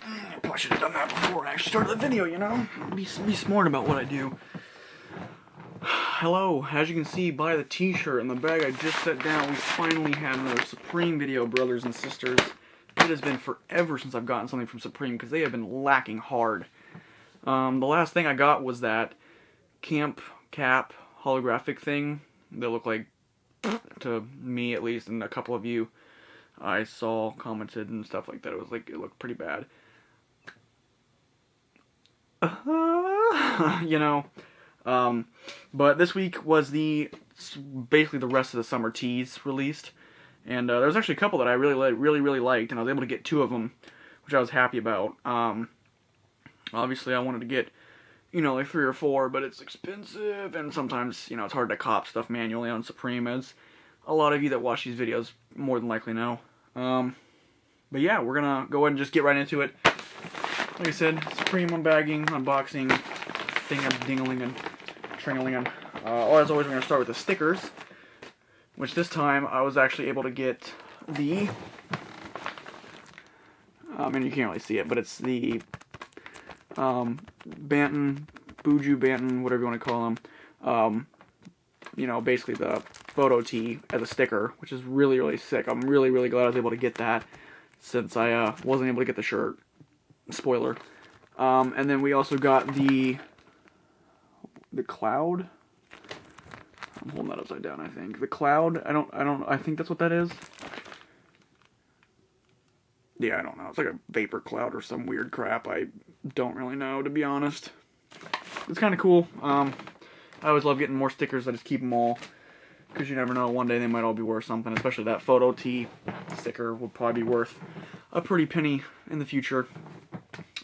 I probably should have done that before I actually started the video, you know? Be smart about what I do. Hello, as you can see by the t-shirt and the bag I just set down, we finally have another Supreme video, brothers and sisters. It has been forever since I've gotten something from Supreme, because they have been lacking hard. The last thing I got was that Camp Cap holographic thing that looked like, to me at least, and a couple of you I saw commented and stuff like that. It was like, it looked pretty bad. You know. But this week was basically the rest of the summer tees released, and there was actually a couple that I really liked, and I was able to get 2 of them, which I was happy about. Obviously I wanted to get, you know, like 3 or 4, but it's expensive, and sometimes, you know, it's hard to cop stuff manually on Supreme, as a lot of you that watch these videos more than likely know. But yeah, we're gonna go ahead and just get right into it. Like I said, Supreme unbagging, unboxing, ding-a-ding-a-ling-a. As always, we're going to start with the stickers, which this time I was actually able to get the, and you can't really see it, but it's the Banton, Buju Banton, whatever you want to call them, you know, basically the photo tee as a sticker, which is really sick. I'm really glad I was able to get that, since I wasn't able to get the shirt. Spoiler. And then we also got the cloud. I'm holding that upside down, I think. The cloud, I think that's what that is. Yeah, I don't know. It's like a vapor cloud or some weird crap. I don't really know, to be honest. It's kind of cool. I always love getting more stickers. I just keep them all, because you never know. One day they might all be worth something, especially that photo tee sticker will probably be worth a pretty penny in the future.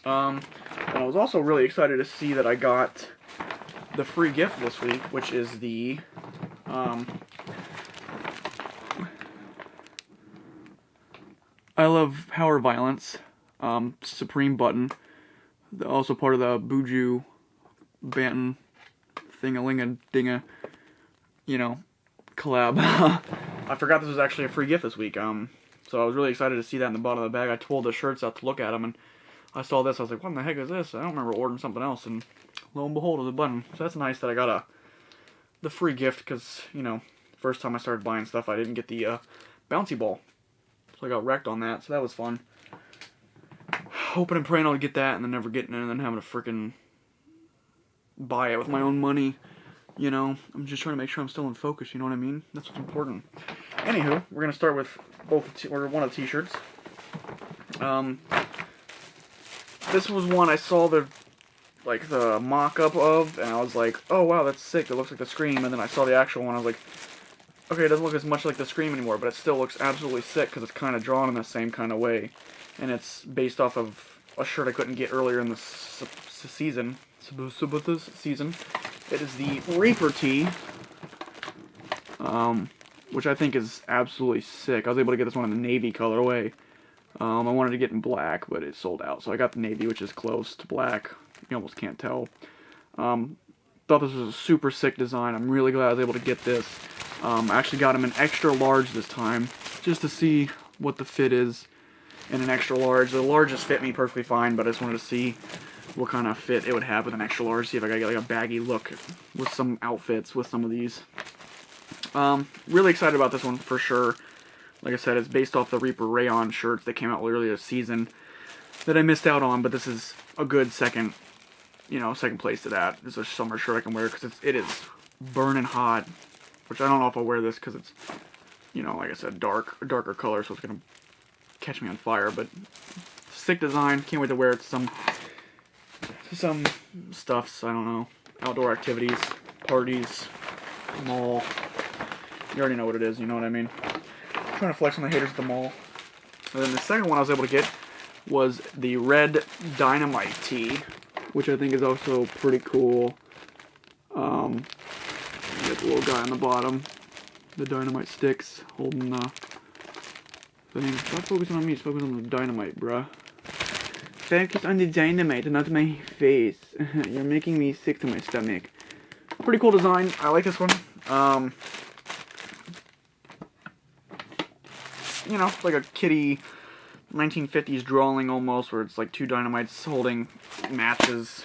And I was also really excited to see that I got the free gift this week, which is the I Love Power Violence Supreme button. Also part of the Buju Banton thing-a-ling-a-dinga, you know, collab. I forgot this was actually a free gift this week. So I was really excited to see that in the bottom of the bag. I pulled the shirts out to look at them, and I saw this. I was like, what in the heck is this? I don't remember ordering something else, and lo and behold, it was a button. So that's nice that I got the free gift, because, you know, first time I started buying stuff, I didn't get the bouncy ball. So I got wrecked on that, so that was fun. Hoping and praying I'll get that, and then never getting it, and then having to freaking buy it with my own money. You know, I'm just trying to make sure I'm still in focus, you know what I mean? That's what's important. Anywho, we're going to start with one of the t-shirts. This was one I saw the mock-up of, and I was like, oh wow, that's sick, it looks like the Scream, and then I saw the actual one, I was like, okay, it doesn't look as much like the Scream anymore, but it still looks absolutely sick, because it's kind of drawn in the same kind of way, and it's based off of a shirt I couldn't get earlier in the season. It is the Reaper tee, which I think is absolutely sick. I was able to get this one in the navy colorway. I wanted to get in black, but it sold out, so I got the navy, which is close to black. You almost can't tell. Thought this was a super sick design. I'm really glad I was able to get this. I actually got him in extra large this time, just to see what the fit is in an extra large. The larges fit me perfectly fine, but I just wanted to see what kind of fit it would have with an extra large, see if I could get like a baggy look with some outfits with some of these. Really excited about this one for sure. Like I said, it's based off the Reaper Rayon shirts that came out earlier this season that I missed out on, but this is a good second place to that. This is a summer shirt I can wear, because it is burning hot, which I don't know if I'll wear this, because it's, you know, like I said, darker color, so it's going to catch me on fire, but sick design. Can't wait to wear it to some stuffs, I don't know, outdoor activities, parties, mall. You already know what it is, you know what I mean. I'm trying to flex on the haters at the mall. And then the second one I was able to get was the red Dynamite Tee, which I think is also pretty cool. You got the little guy on the bottom, the dynamite sticks, holding the thing. Stop focusing on me, just focus on the dynamite, bruh. Focus on the dynamite and not my face. You're making me sick to my stomach. Pretty cool design. I like this one. You know, like a kitty 1950s drawing almost, where it's like two Dynamites holding matches,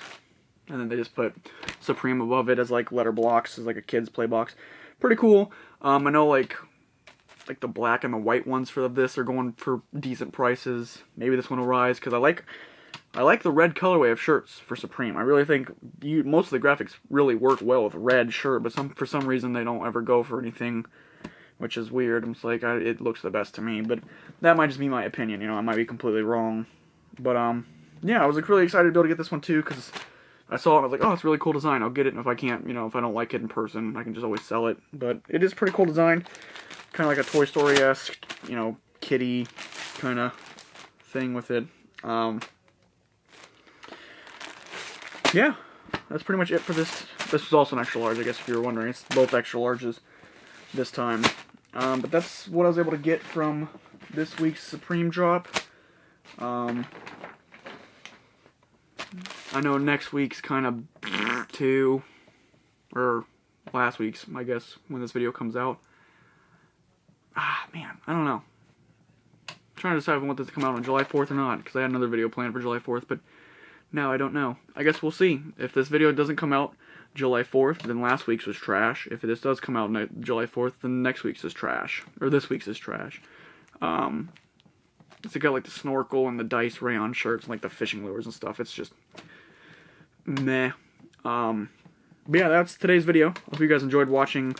and then they just put Supreme above it as like letter blocks, as like a kid's play box. Pretty cool. I know like the black and the white ones for this are going for decent prices. Maybe this one will rise, because I like the red colorway of shirts for Supreme. I really think most of the graphics really work well with red shirt, but for some reason they don't ever go for anything, which is weird. I'm just like, it looks the best to me, but that might just be my opinion, you know, I might be completely wrong. But, yeah, I was like really excited to be able to get this one too, because I saw it and I was like, oh, it's a really cool design, I'll get it, and if I can't, you know, if I don't like it in person, I can just always sell it. But it is a pretty cool design, kind of like a Toy Story-esque, you know, kitty kind of thing with it. Yeah, that's pretty much it for this. This was also an extra large, I guess, if you were wondering. It's both extra larges this time. But that's what I was able to get from this week's Supreme drop. I know next week's kind of too, or last week's, I guess, when this video comes out. Man, I don't know. I'm trying to decide if I want this to come out on July 4th or not, because I had another video planned for July 4th, but now I don't know. I guess we'll see. If this video doesn't come out July 4th, then last week's was trash. If this does come out July 4th, then next week's is trash. Or this week's is trash. It's got like the snorkel and the dice rayon shirts and like the fishing lures and stuff. It's just meh. But yeah, that's today's video. Hope you guys enjoyed watching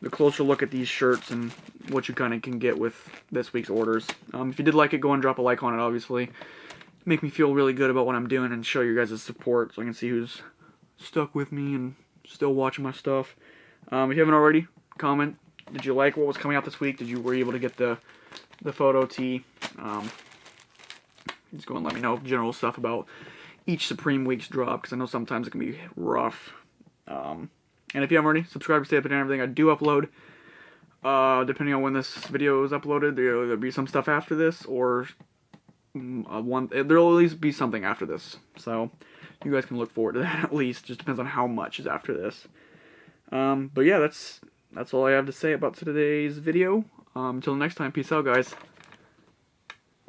the closer look at these shirts and what you kind of can get with this week's orders. If you did like it, go and drop a like on it, obviously. Make me feel really good about what I'm doing and show you guys' support so I can see who's stuck with me and still watching my stuff. If you haven't already, comment. Did you like what was coming out this week? Were you able to get the photo tee? Just go and let me know general stuff about each Supreme week's drop, because I know sometimes it can be rough. And if you haven't already, subscribe to stay up to date on everything I do upload. Depending on when this video is uploaded, there'll be some stuff after this, or there'll at least be something after this, so you guys can look forward to that at least. Just depends on how much is after this. But yeah, that's all I have to say about today's video. Until next time, peace out, guys.